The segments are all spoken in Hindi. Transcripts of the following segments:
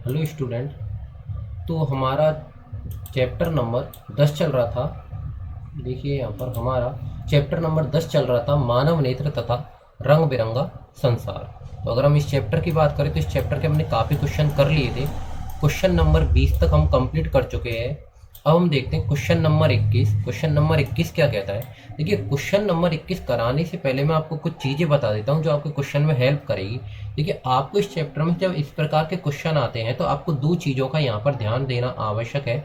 Hello student. तो हमारा चैप्टर नंबर 10 चल रहा था। देखिए यहाँ पर हमारा चैप्टर नंबर 10 चल रहा था, मानव नेत्र तथा रंग बिरंगा संसार। तो अगर हम इस चैप्टर की बात करें तो इस चैप्टर के हमने काफ़ी क्वेश्चन कर लिए थे। क्वेश्चन नंबर 20 तक हम कंप्लीट कर चुके हैं। अब हम देखते हैं क्वेश्चन नंबर 21। क्वेश्चन नंबर 21 क्या कहता है। देखिए क्वेश्चन नंबर 21 कराने से पहले मैं आपको कुछ चीज़ें बता देता हूँ जो आपके क्वेश्चन में हेल्प करेगी। देखिए आपको इस चैप्टर में जब इस प्रकार के क्वेश्चन आते हैं तो आपको दो चीज़ों का यहाँ पर ध्यान देना आवश्यक है।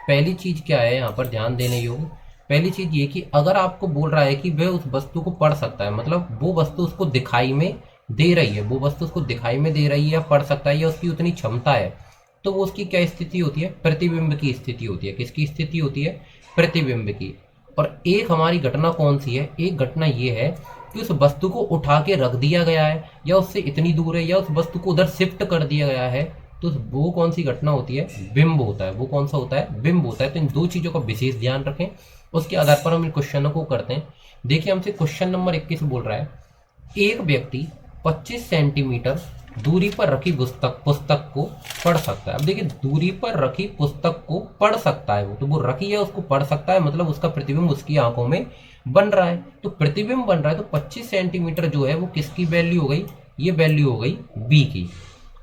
पहली चीज़ क्या है यहाँ पर ध्यान देने योग्य, पहली चीज़ ये कि अगर आपको बोल रहा है कि वह उस वस्तु को पढ़ सकता है, मतलब वो वस्तु उसको दिखाई में दे रही है, वो वस्तु उसको दिखाई में दे रही है या पढ़ सकता है या उसकी उतनी क्षमता है, तो वो उसकी क्या स्थिति होती है, प्रतिबिंब की स्थिति होती है। किसकी स्थिति होती है, प्रतिबिंब की। और एक हमारी घटना कौन सी है, एक घटना ये है कि उस वस्तु को उठा के रख दिया गया है या उससे इतनी दूर है या उस वस्तु को उधर शिफ्ट कर दिया गया है, तो वो कौन सी घटना होती है, बिंब होता है। वो कौन सा होता है, बिंब होता है। तो इन दो चीज़ों का विशेष ध्यान रखें, उसके आधार पर हम इन क्वेश्चनों को करते हैं। देखिए हमसे क्वेश्चन नंबर 21 बोल रहा है, एक व्यक्ति 25 सेंटीमीटर दूरी पर रखी पुस्तक को पढ़ सकता है। अब देखिए दूरी पर रखी पुस्तक को पढ़ सकता है, वो तो वो रखी है उसको पढ़ सकता है, मतलब उसका प्रतिबिंब उसकी आंखों में बन रहा है। तो प्रतिबिंब बन रहा है तो 25 सेंटीमीटर जो है वो किसकी वैल्यू हो गई, ये वैल्यू हो गई बी की।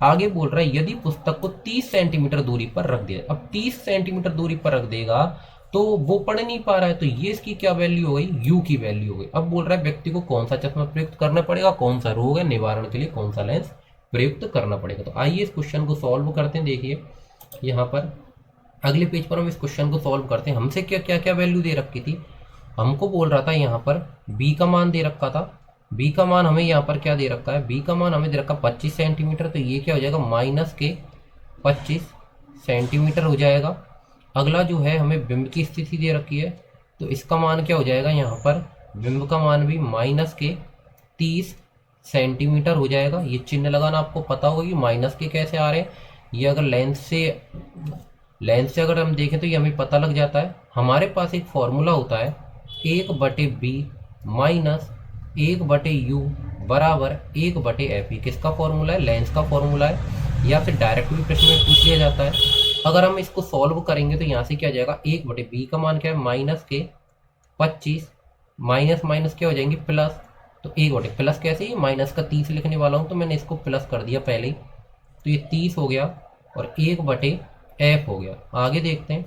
आगे बोल रहा है यदि पुस्तक को 30 सेंटीमीटर दूरी पर रख दिया, अब 30 सेंटीमीटर दूरी पर रख देगा तो वो पढ़ नहीं पा रहा है, तो ये इसकी क्या वैल्यू हो गई, यू की वैल्यू हो गई। अब बोल रहा है व्यक्ति को कौन सा चश्मा प्रयुक्त करना पड़ेगा, कौन सा रोग है निवारण के लिए कौन सा लेंस प्रयुक्त करना पड़ेगा। तो आइए इस क्वेश्चन को सॉल्व करते हैं। देखिए यहाँ पर अगले पेज पर हम इस क्वेश्चन को सॉल्व करते हैं। हमसे क्या क्या क्या वैल्यू दे रखी थी, हमको बोल रहा था यहाँ पर बी का मान दे रखा था। बी का मान हमें यहाँ पर क्या दे रखा है, बी का मान हमें दे रखा 25 सेंटीमीटर, तो ये क्या हो जाएगा माइनस के 25 सेंटीमीटर हो जाएगा। अगला जो है हमें बिंब की स्थिति दे रखी है, तो इसका मान क्या हो जाएगा, यहाँ पर बिंब का मान भी माइनस के 30 सेंटीमीटर हो जाएगा। ये चिन्ह लगाना आपको पता होगा कि माइनस के कैसे आ रहे हैं। ये अगर लेंस से अगर हम देखें तो ये हमें पता लग जाता है। हमारे पास एक फॉर्मूला होता है 1/b माइनस 1/u बराबर 1/f। किसका फॉर्मूला है, लेंस का फॉर्मूला है, या फिर डायरेक्ट भी प्रश्न में पूछ लिया जाता है। अगर हम इसको सॉल्व करेंगे तो यहाँ से क्या जाएगा, 1/b का मान क्या है माइनस के 25, माइनस माइनस क्या हो जाएंगे प्लस, तो 1/, प्लस कैसे, ही माइनस का 30 लिखने वाला हूँ तो मैंने इसको प्लस कर दिया पहले ही, तो ये 30 हो गया और 1/f हो गया। आगे देखते हैं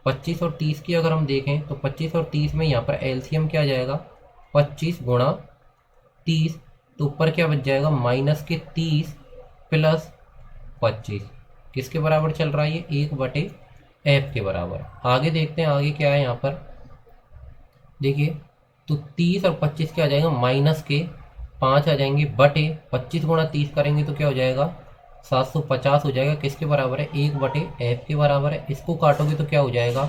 25 और 30 की अगर हम देखें तो 25 और 30 में यहाँ पर एलसीएम क्या जाएगा, 25 गुणा 30, तो ऊपर क्या बच जाएगा माइनस के 30 प्लस 25, किसके बराबर चल रहा है ये, 1/f के बराबर। आगे देखते हैं आगे क्या है यहाँ पर। देखिए तो 30 और 25 क्या आ जाएगा, माइनस के 5 आ जाएंगे बटे 25 गुणा 30 करेंगे तो क्या हो जाएगा 750 हो जाएगा। किसके बराबर है, 1/f के बराबर है। इसको काटोगे तो क्या हो जाएगा,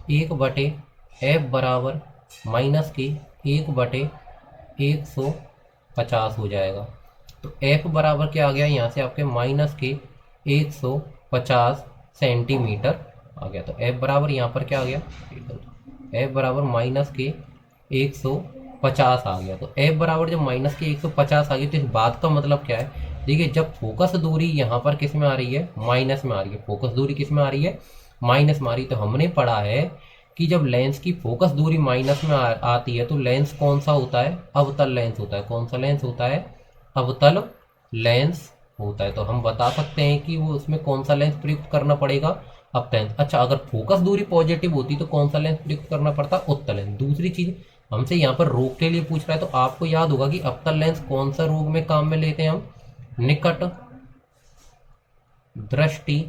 1/f बराबर माइनस के 1/150 हो जाएगा। तो f बराबर क्या आ गया यहाँ से आपके माइनस के 150 सेंटीमीटर आ गया। तो f बराबर यहाँ पर क्या आ गया, f बराबर माइनस के 150 आ गया। तो f बराबर जब माइनस के 150 आ गई तो इस बात का मतलब क्या है, देखिए जब फोकस दूरी यहाँ पर किस में आ रही है, माइनस में आ रही है। फोकस दूरी किस में आ रही है, माइनस में आ रही है। तो हमने पढ़ा है कि जब लेंस की फोकस दूरी माइनस में आती है तो लेंस कौन सा होता है, अवतल लेंस होता है। कौन सा लेंस होता है, अवतल लेंस होता है। तो हम बता सकते हैं कि वो उसमें कौन सा लेंस प्रयुक्त करना पड़ेगा, अपतल। अच्छा अगर फोकस दूरी पॉजिटिव होती तो कौन सा लेंस प्रयुक्त करना पड़ता, उत्तल लेंस। दूसरी चीज हमसे यहाँ पर रोग के लिए पूछ रहा है, तो आपको याद होगा कि अपतल लेंस कौन सा रोग में काम में लेते हैं हम, निकट दृष्टि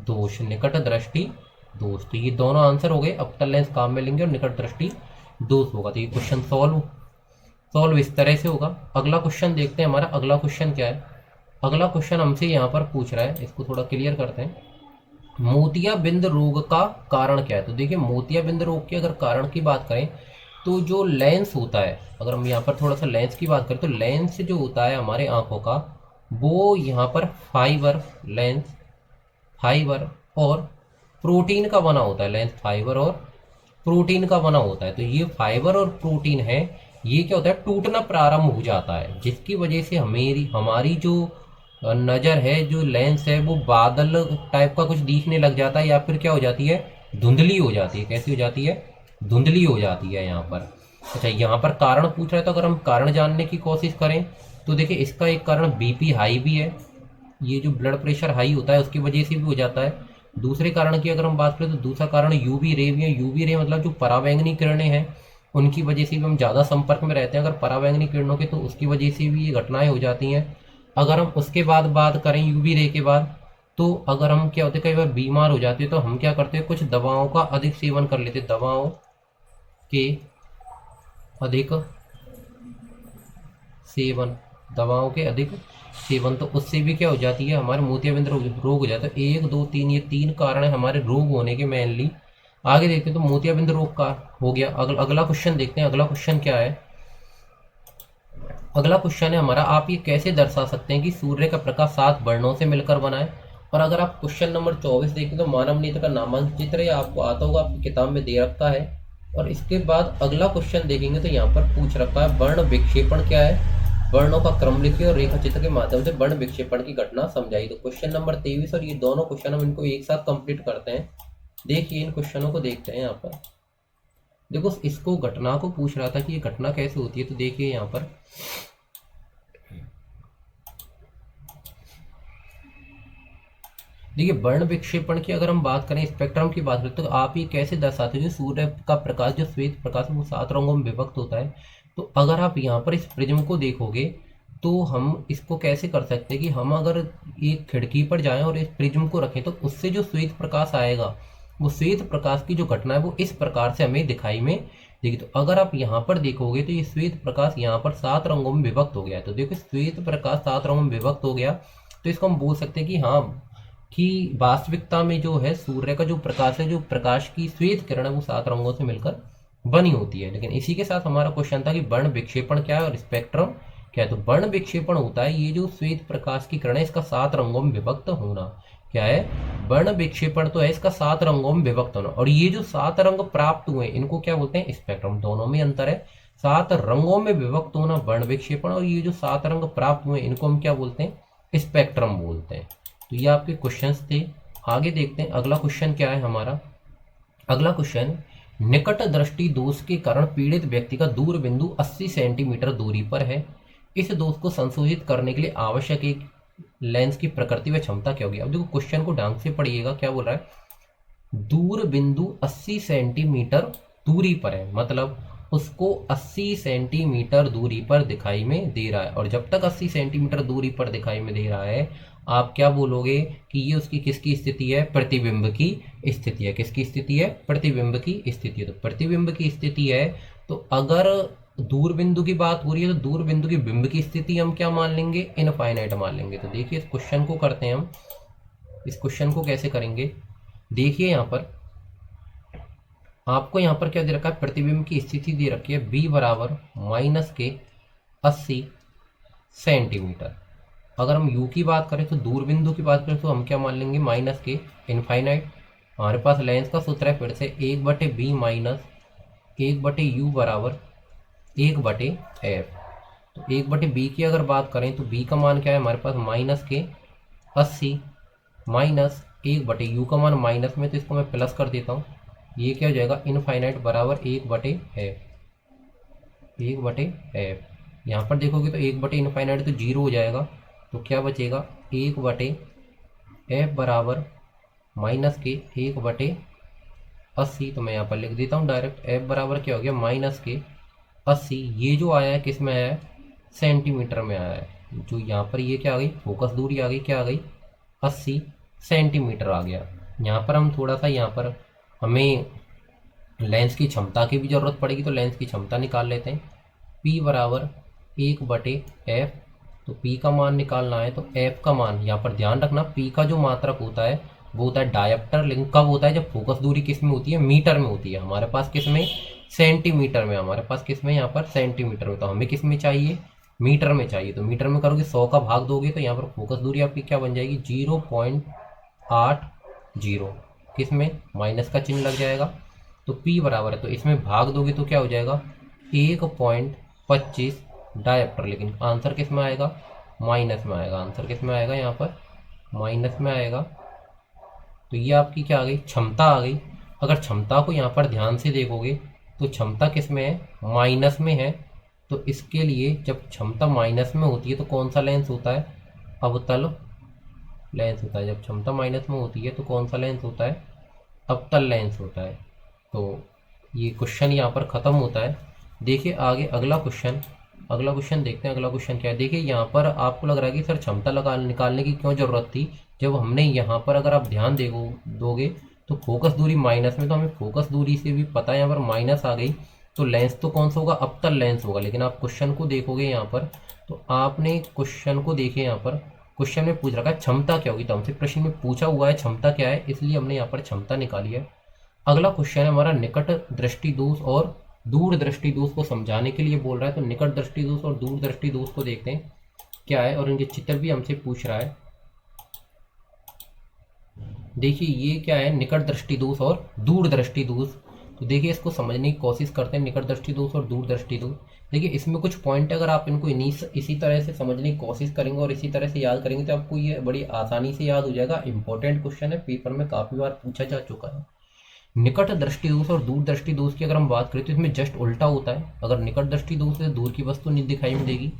दोष, निकट दृष्टि दोष। तो ये दोनों आंसर हो गए, अपतल लेंस काम में लेंगे और निकट दृष्टि दोष होगा। तो ये क्वेश्चन सॉल्व इस तरह से होगा। अगला क्वेश्चन देखते हैं, हमारा अगला क्वेश्चन क्या है। अगला क्वेश्चन हमसे यहाँ पर पूछ रहा है, इसको थोड़ा क्लियर करते हैं। मोतियाबिंद रोग का कारण क्या है। तो देखिए मोतियाबिंद रोग के अगर कारण की बात करें तो जो लेंस होता है, अगर हम यहाँ पर थोड़ा सा लेंस की बात करें तो लेंस जो होता है हमारे आंखों का, वो यहाँ पर फाइबर और प्रोटीन का बना होता है। लेंस फाइबर और प्रोटीन का बना होता है। तो ये फाइबर और प्रोटीन है, ये क्या होता है, टूटना प्रारंभ हो जाता है, जिसकी वजह से हमारी जो नज़र है, जो लेंस है वो बादल टाइप का कुछ दिखने लग जाता है, या फिर क्या हो जाती है, धुंधली हो जाती है। कैसी हो जाती है, धुंधली हो जाती है यहाँ पर। अच्छा, यहाँ पर कारण पूछ रहा है, तो अगर हम कारण जानने की कोशिश करें तो देखिए इसका एक कारण बीपी हाई भी है, ये जो ब्लड प्रेशर हाई होता है उसकी वजह से भी हो जाता है। दूसरे कारण की अगर हम बात करें तो दूसरा कारण यूवी रे भी है। यूवी रे मतलब जो पराबैंगनी किरणें हैं उनकी वजह से भी हम ज़्यादा संपर्क में रहते हैं अगर पराबैंगनी किरणों के, तो उसकी वजह से भी ये घटनाएं हो जाती हैं। अगर हम उसके बाद बात करें यूवी रे के बाद, तो अगर हम क्या होते हैं, कई बार बीमार हो जाते हैं तो हम क्या करते हैं, कुछ दवाओं का अधिक सेवन कर लेते हैं, दवाओं के अधिक सेवन, दवाओं के अधिक सेवन, तो उससे भी क्या हो जाती है, हमारे मोतियाबिंद रोग हो जाता है। एक दो तीन, ये तीन कारण है हमारे रोग होने के मेनली। आगे देखते हैं, तो मोतियाबिंद रोग का हो गया। अगला क्वेश्चन देखते हैं, अगला क्वेश्चन क्या है। अगला क्वेश्चन है हमारा, आप ये कैसे दर्शा सकते हैं कि सूर्य का प्रकाश 7 वर्णों से मिलकर बना है। और अगर आप क्वेश्चन नंबर 24 देखें तो मानव नेत्र का नामांकित चित्र है, आपको आता होगा, आपकी किताब में दे रखा है। और इसके बाद अगला क्वेश्चन देखेंगे तो यहाँ पर पूछ रखा है वर्ण विक्षेपण क्या है, वर्णों का क्रम लिखिए और रेखा चित्र के माध्यम से वर्ण विक्षेपण की घटना समझाइए। तो क्वेश्चन नंबर 23 और ये दोनों क्वेश्चन हम इनको एक साथ कंप्लीट करते हैं। देखिए इन क्वेश्चनों को देखते हैं। यहाँ पर देखो, इसको घटना को पूछ रहा था कि ये घटना कैसे होती है, तो देखिए यहाँ पर देखिए वर्ण विक्षेपण की अगर हम बात करें, स्पेक्ट्रम की बात करें, तो आप ये कैसे दर्शाते हो, जो सूर्य का प्रकाश, जो श्वेत प्रकाश है वो 7 रंगों में विभक्त होता है। तो अगर आप यहाँ पर इस प्रिज्म को देखोगे तो हम इसको कैसे कर सकते हैं कि हम अगर एक खिड़की पर जाएं और इस प्रिज्म को रखें तो उससे जो श्वेत प्रकाश आएगा, वो श्वेत प्रकाश की जो घटना है वो इस प्रकार से हमें दिखाई में देखिए। तो अगर आप यहाँ पर देखोगे तो ये श्वेत प्रकाश यहाँ पर 7 रंगों में विभक्त हो गया है। तो देखो श्वेत प्रकाश 7 रंगों में विभक्त हो गया, तो इसको हम बोल सकते हैं कि हाँ, कि वास्तविकता में जो है सूर्य का जो प्रकाश है, जो प्रकाश की श्वेत किरण है वो 7 रंगों से मिलकर बनी होती है। लेकिन इसी के साथ हमारा क्वेश्चन था कि वर्ण विक्षेपण क्या है और स्पेक्ट्रम क्या है। तो वर्ण विक्षेपण होता है ये जो श्वेत प्रकाश की किरण है इसका 7 रंगों में विभक्त होना। क्या है, वर्ण विक्षेपण तो है इसका 7 रंगों में विभक्त होना। और ये जो 7 रंग प्राप्त हुए इनको क्या बोलते हैं, स्पेक्ट्रम। दोनों में अंतर है, 7 रंगों में विभक्त होना वर्ण विक्षेपण, और ये जो 7 रंग प्राप्त हुए इनको हम क्या बोलते हैं, स्पेक्ट्रम बोलते हैं। तो ये आपके क्वेश्चंस थे। आगे देखते हैं अगला क्वेश्चन क्या है हमारा। अगला क्वेश्चन, निकट दृष्टि दोष के कारण पीड़ित व्यक्ति का दूर बिंदु 80 सेंटीमीटर दूरी पर है। इस दोष को संशोधित करने के लिए आवश्यक एक लेंस की प्रकृति व क्षमता क्या होगी। अब देखो क्वेश्चन को ढंग से पढ़िएगा, क्या बोल रहा है, दूर बिंदु 80 सेंटीमीटर दूरी पर है, मतलब उसको 80 सेंटीमीटर दूरी पर दिखाई में दे रहा है। और जब तक 80 सेंटीमीटर दूरी पर दिखाई में दे रहा है, आप क्या बोलोगे कि ये उसकी किसकी स्थिति है, प्रतिबिंब की स्थिति है। किसकी स्थिति है, प्रतिबिंब की स्थिति है। तो प्रतिबिंब की स्थिति है, तो अगर दूर बिंदु की बात हो रही है तो दूर बिंदु की बिंब की स्थिति हम क्या मान लेंगे, इनफाइनाइट मान लेंगे। तो देखिए इस क्वेश्चन को करते हैं हम। इस क्वेश्चन को कैसे करेंगे, देखिए यहाँ पर आपको यहाँ पर क्या दे रखा है, प्रतिबिंब की स्थिति दे रखी है b बराबर -80 सेंटीमीटर। अगर हम u की बात करें तो दूर बिंदु की बात करें तो हम क्या मान लेंगे, माइनस के, इनफाइनाइट। हमारे पास लेंस का सूत्र है फिर से 1/b माइनस 1/u बराबर 1/f। तो 1/b की अगर बात करें तो b का मान क्या है हमारे पास, -80 माइनस 1/u का मान माइनस में, तो इसको मैं प्लस कर देता हूँ। ये क्या हो जाएगा, इनफाइनाइट बराबर 1/f। 1/f यहाँ पर देखोगे तो 1/इनफाइनाइट तो 0 हो जाएगा, तो क्या बचेगा, 1/f बराबर माइनस के 1/80। तो मैं यहाँ पर लिख देता हूँ डायरेक्ट, f बराबर क्या हो गया, -80। ये जो आया है किस में आया है, सेंटीमीटर में आया है। जो यहाँ पर ये क्या आ गई, फोकस दूरी आ गई, क्या आ गई, 80 सेंटीमीटर आ गया। यहाँ पर हम थोड़ा सा, यहाँ पर हमें लेंस की क्षमता की भी ज़रूरत पड़ेगी, तो लेंस की क्षमता निकाल लेते हैं। P बराबर 1/f। तो P का मान निकालना है, तो F का मान, यहाँ पर ध्यान रखना P का जो मात्रक होता है वो होता है डायप्टर। लेकिन कब होता है, जब फोकस दूरी किस में होती है, मीटर में होती है। हमारे पास किस में, सेंटीमीटर में। हमारे पास किस में, यहाँ पर सेंटीमीटर में। तो हमें किस में चाहिए, मीटर में चाहिए। तो मीटर में करोगे 100 का भाग दोगे तो यहाँ पर फोकस दूरी आपकी क्या बन जाएगी, 0.80। किस में, माइनस का चिन्ह लग जाएगा। तो P बराबर है, तो इसमें भाग दोगे तो क्या हो जाएगा, 1.25 डायप्टर। लेकिन आंसर किस में आएगा, माइनस में आएगा, आंसर किस में आएगा यहाँ पर माइनस में आएगा। तो ये आपकी क्या आ गई, क्षमता आ गई। अगर क्षमता को यहाँ पर ध्यान से देखोगे तो क्षमता किस में है, माइनस में है। तो इसके लिए जब क्षमता माइनस में होती है तो कौन सा लेंस होता है, अवतल लेंस होता है। जब क्षमता माइनस में होती है तो कौन सा लेंस होता है, अवतल लेंस होता है। तो ये क्वेश्चन यहाँ पर ख़त्म होता है। देखिए आगे अगला क्वेश्चन देखते हैं। अगला क्वेश्चन क्या है, देखिए यहाँ पर आपको लग रहा है कि सर क्षमता निकालने की क्यों ज़रूरत थी, जब हमने यहाँ पर अगर आप ध्यान दोगे तो फोकस दूरी माइनस में, तो हमें फोकस दूरी से भी पता है यहाँ पर माइनस आ गई। तो लेंस तो कौन सा होगा, अवतल लेंस होगा। लेकिन आप क्वेश्चन को देखोगे यहाँ पर, तो आपने क्वेश्चन को देखे यहाँ पर, क्वेश्चन में पूछ रखा है क्षमता क्या होगी, तो हमसे प्रश्न में पूछा हुआ है क्षमता क्या है, इसलिए हमने यहाँ पर क्षमता निकाली है। अगला क्वेश्चन है हमारा निकट दृष्टि दोष और दूर दृष्टि दोष को समझाने के लिए बोल रहा है। तो निकट दृष्टि दोष और दूर दृष्टि दोष को देखते हैं क्या है, और इनके चित्र भी हमसे पूछ रहा है। देखिए ये क्या है, निकट दृष्टि दोष और दूर दृष्टि दोष। तो देखिए इसको समझने की कोशिश करते हैं, निकट दृष्टि दोष और दूर दृष्टि दोष। देखिए इसमें कुछ पॉइंट अगर आप इनको इसी तरह से समझने की कोशिश करेंगे और इसी तरह से याद करेंगे तो आपको ये बड़ी आसानी से याद हो जाएगा। इंपॉर्टेंट क्वेश्चन है, पेपर में काफ़ी बार पूछा जा चुका है। निकट दृष्टि दोष और दूर दृष्टि दोष की अगर हम बात करें तो इसमें जस्ट उल्टा होता है। अगर निकट दृष्टि दोष है दूर की वस्तु नहीं दिखाई में देगी,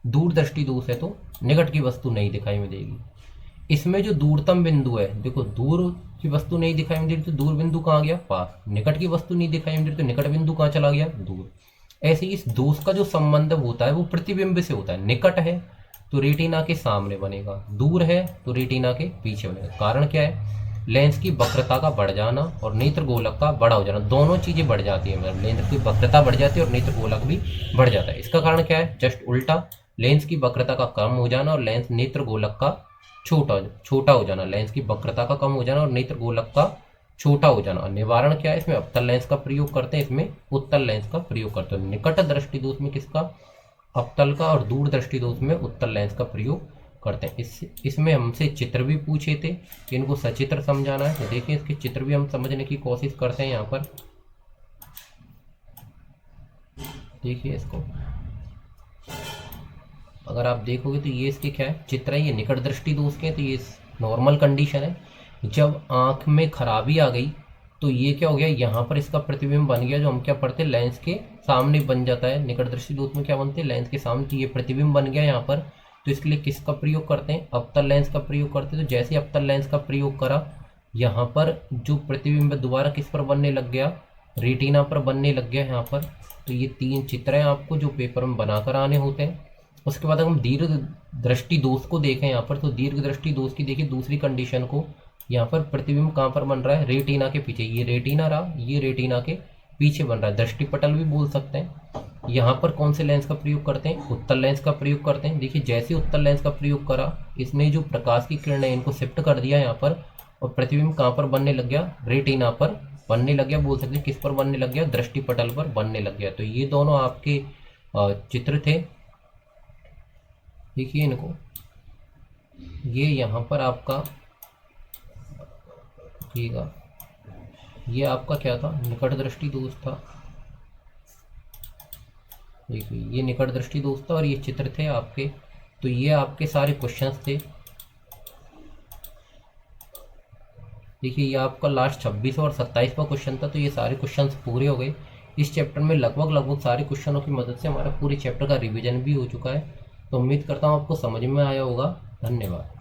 दूर दृष्टि दोष है तो निकट की वस्तु नहीं दिखाई में देगी। इसमें जो दूरतम बिंदु है, देखो दूर की वस्तु नहीं दिखाई में दे रही तो दूर बिंदु कहाँ गया, पास। निकट की वस्तु नहीं दिखाई में दे रही तो निकट बिंदु कहाँ चला गया, दूर। ऐसे ही इस दोष का जो संबंध होता है वो प्रतिबिंब से होता है। निकट है तो रेटिना के सामने बनेगा, दूर है तो रेटिना के पीछे बनेगा। कारण क्या है, लेंस की वक्रता का बढ़ जाना और नेत्र गोलक का बड़ा हो जाना, दोनों चीजें बढ़ जाती है। लेंस की वक्रता बढ़ जाती है और नेत्र गोलक भी बढ़ जाता है। इसका कारण क्या है, जस्ट उल्टा, लेंस की वक्रता का कम हो जाना और लेंस नेत्र गोलक का छोटा हो जाना। लेंस की वक्रता का कम हो जाना और नेत्र गोलक का छोटा हो जाना। निवारण क्या है, इसमें अवतल लेंस का प्रयोग करते हैं, इसमें उत्तल लेंस का प्रयोग करते हैं। निकट दृष्टि दोष में किसका, अवतल का, और दूर दृष्टि दोष में उत्तल लेंस का प्रयोग करते हैं। इसमें हमसे चित्र भी पूछे थे कि इनको सचित्र समझाना है। तो देखिए इसके चित्र भी हम समझने की कोशिश करते हैं। यहाँ पर देखिए इसको अगर आप देखोगे तो ये इसके क्या है, चित्र है। ये निकट दृष्टि दोष के हैं, तो ये नॉर्मल कंडीशन है। जब आंख में खराबी आ गई तो ये क्या हो गया, यहाँ पर इसका प्रतिबिंब बन गया, जो हम क्या पढ़ते हैं लेंस के सामने बन जाता है। निकट दृष्टि दोष में क्या बनते हैं, लेंस के सामने। तो ये प्रतिबिंब बन गया यहाँ पर, तो इसके लिए किसका प्रयोग करते हैं, अवतल लेंस का प्रयोग करते हैं। तो जैसे अवतल लेंस का प्रयोग करा, यहाँ पर जो प्रतिबिंब दोबारा किस पर बनने लग गया, रेटिना पर बनने लग गया यहाँ पर। तो ये 3 चित्र हैं आपको जो पेपर में बनाकर आने होते हैं। उसके बाद हम दीर्घ दृष्टि दोष को देखें यहाँ पर, तो दीर्घ दृष्टि दोष की देखिए दूसरी कंडीशन को, यहाँ पर प्रतिबिंब कहाँ पर बन रहा है, रेटिना के पीछे। ये रेटिना रहा, ये रेटिना के पीछे बन रहा है, दृष्टिपटल भी बोल सकते हैं। यहाँ पर कौन से लेंस का प्रयोग करते हैं, उत्तल लेंस का प्रयोग करते हैं। देखिए जैसे उत्तल लेंस का प्रयोग करा, इसने जो प्रकाश की किरण है इनको शिफ्ट कर दिया यहाँ पर, और प्रतिबिंब कहाँ पर बनने लग गया, रेटिना पर बनने लग गया, बोल सकते हैं किस पर बनने लग गया, दृष्टिपटल पर बनने लग गया। तो ये दोनों आपके चित्र थे। देखिए इनको, ये यहाँ पर आपका ये आपका क्या था, निकट दृष्टि दोष था। देखिए ये निकट दृष्टि दोष था और ये चित्र थे आपके। तो ये आपके सारे क्वेश्चंस थे। देखिए ये आपका लास्ट 26 और 27 का क्वेश्चन था। तो ये सारे क्वेश्चंस पूरे हो गए। इस चैप्टर में लगभग सारे क्वेश्चनों की मदद से हमारा पूरे चैप्टर का रिवीजन भी हो चुका है। तो उम्मीद करता हूँ आपको समझ में आया होगा। धन्यवाद।